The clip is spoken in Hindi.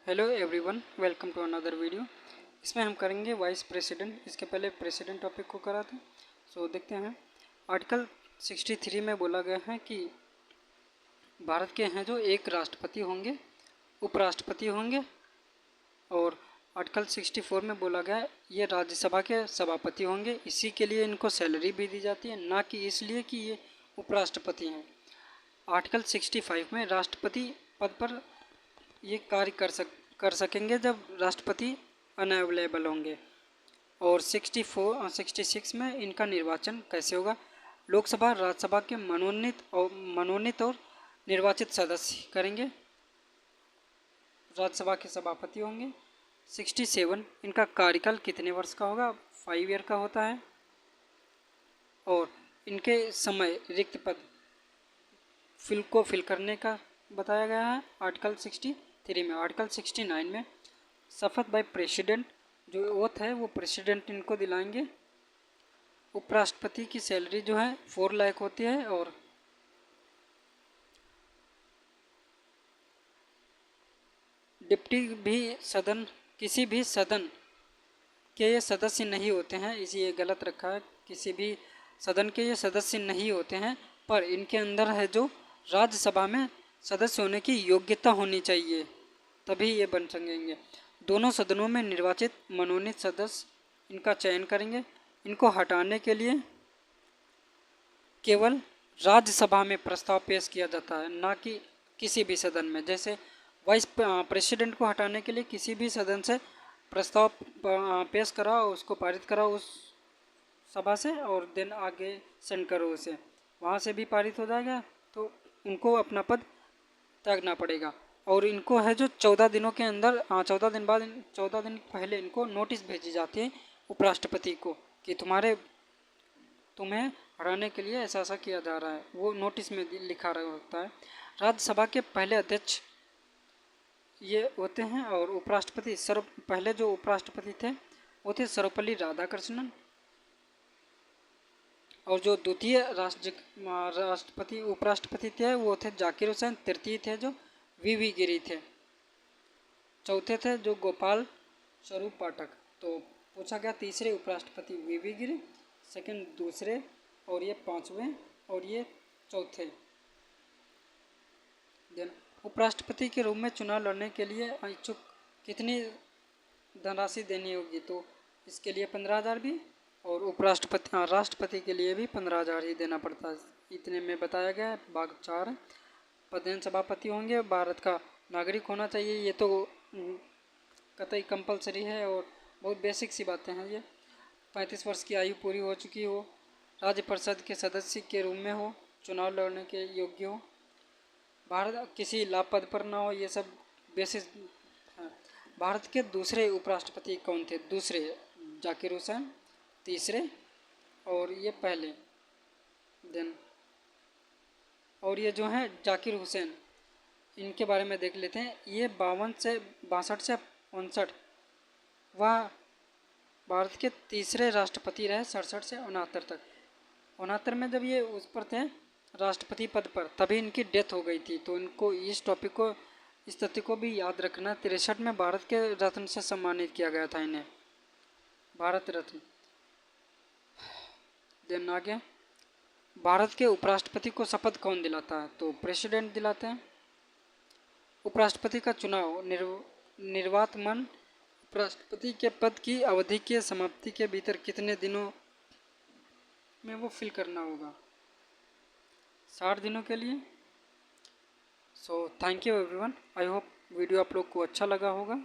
Hello everyone, welcome to another video. इसमें हम करेंगे वाइस प्रेसिडेंट। इसके पहले प्रेसिडेंट टॉपिक को करा था। देखते हैं। आर्टिकल 63 में बोला गया है कि भारत के हैं जो एक राष्ट्रपति होंगे, उपराष्ट्रपति होंगे, और आर्टिकल 64 में बोला गया है ये राज्यसभा के सभापति होंगे। इसी के लिए इनको सैलरी भी दी जाती है, ना कि इसलिए कि ये उपराष्ट्रपति हैं। आर्टिकल 65 में राष्ट्रपति पद पर ये कार्य कर सकेंगे जब राष्ट्रपति अनअवेलेबल होंगे। और 66 में इनका निर्वाचन कैसे होगा? लोकसभा राज्यसभा के मनोनीत और निर्वाचित सदस्य करेंगे, राज्यसभा के सभापति होंगे। 67 इनका कार्यकाल कितने वर्ष का होगा? 5 ईयर का होता है। और इनके समय रिक्त पद फिल करने का बताया गया है आर्टिकल 63 में। आर्टिकल 69 में शपथ बाय प्रेसिडेंट, जो ओथ है वो प्रेसिडेंट इनको दिलाएंगे। उपराष्ट्रपति की सैलरी जो है 4 लाख होती है। और डिप्टी भी सदन, किसी भी सदन के ये सदस्य नहीं होते हैं। इसी ये गलत रखा है, किसी भी सदन के ये सदस्य नहीं होते हैं, पर इनके अंदर है जो राज्यसभा में सदस्य होने की योग्यता होनी चाहिए, तभी ये बन सकेंगे। दोनों सदनों में निर्वाचित मनोनीत सदस्य इनका चयन करेंगे। इनको हटाने के लिए केवल राज्यसभा में प्रस्ताव पेश किया जाता है, ना कि किसी भी सदन में। जैसे वाइस प्रेसिडेंट को हटाने के लिए किसी भी सदन से प्रस्ताव पेश कराओ, उसको पारित कराओ उस सभा से, और देन आगे सेंड करो उसे, वहाँ से भी पारित हो जाएगा, तो उनको अपना पद त्यागना पड़ेगा। और इनको है जो 14 दिनों के अंदर 14 दिन बाद 14 दिन पहले इनको नोटिस भेजी जाती है उपराष्ट्रपति को कि तुम्हें हटाने के लिए ऐसा ऐसा किया जा रहा है। वो नोटिस में लिखा रहा होता है। राज्यसभा के पहले अध्यक्ष ये होते हैं। और उपराष्ट्रपति पहले जो उपराष्ट्रपति थे वो थे सर्वपल्ली राधाकृष्णन। और जो द्वितीय राष्ट्रपति उपराष्ट्रपति थे वो थे जाकिर हुसैन। तृतीय थे जो वी गिरी थे। चौथे थे जो गोपाल स्वरूप पाठक। तो पूछा गया तीसरे उपराष्ट्रपति वी गिरी, सेकंड दूसरे, और ये पांचवें, और ये चौथे। देन उपराष्ट्रपति के रूप में चुनाव लड़ने के लिए इच्छुक कितनी धनराशि देनी होगी? तो इसके लिए 15,000 भी, और राष्ट्रपति के लिए भी 15,000 ही देना पड़ता है। इतने में बताया गया है। भाग 4 प्रधान सभापति होंगे, भारत का नागरिक होना चाहिए। ये तो कतई कंपलसरी है और बहुत बेसिक सी बातें हैं ये। 35 वर्ष की आयु पूरी हो चुकी हो, राज्य परिषद के सदस्य के रूप में हो, चुनाव लड़ने के योग्य हो, भारत किसी लाभ पद पर ना हो, ये सब बेसिस हैं। भारत के दूसरे उपराष्ट्रपति कौन थे? दूसरे जाकिर हुसैन, तीसरे, और ये पहले। देन और ये जो है जाकिर हुसैन, इनके बारे में देख लेते हैं। ये 62 से 59 वह भारत के तीसरे राष्ट्रपति रहे, 67 से 69 तक। 69 में जब ये उस पर थे राष्ट्रपति पद पर, तभी इनकी डेथ हो गई थी। तो इनको इस टॉपिक को, इस तथ्य को भी याद रखना। 63 में भारत के रत्न से सम्मानित किया गया था इन्हें, भारत रत्न। देन आगे, भारत के उपराष्ट्रपति को शपथ कौन दिलाता है? तो प्रेसिडेंट दिलाते हैं। उपराष्ट्रपति का चुनाव निर्वातमान उपराष्ट्रपति के पद की अवधि के समाप्ति के भीतर कितने दिनों में वो फिल करना होगा? 60 दिनों के लिए। Thank you everyone. I hope video आप लोग को अच्छा लगा होगा।